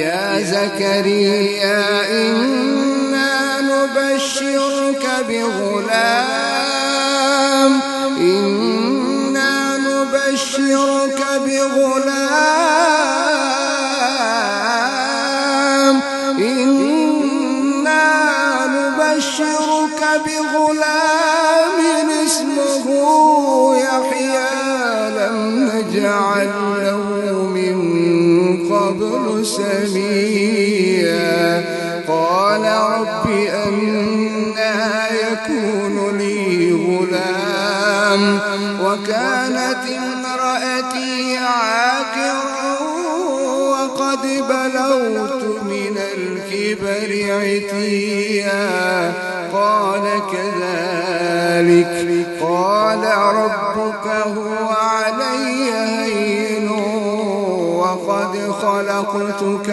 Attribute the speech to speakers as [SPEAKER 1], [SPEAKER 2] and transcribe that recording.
[SPEAKER 1] يا زكريا إنا نبشرك بغلام اسمه يحيى لم نجعل له من قبل سميا قال رب أنى يكون لي غلام وكانت امرأتي عاقرا وقد بلغت من الكبر عتيا قال كذلك قال ربك هو علي هين وقد خلقتك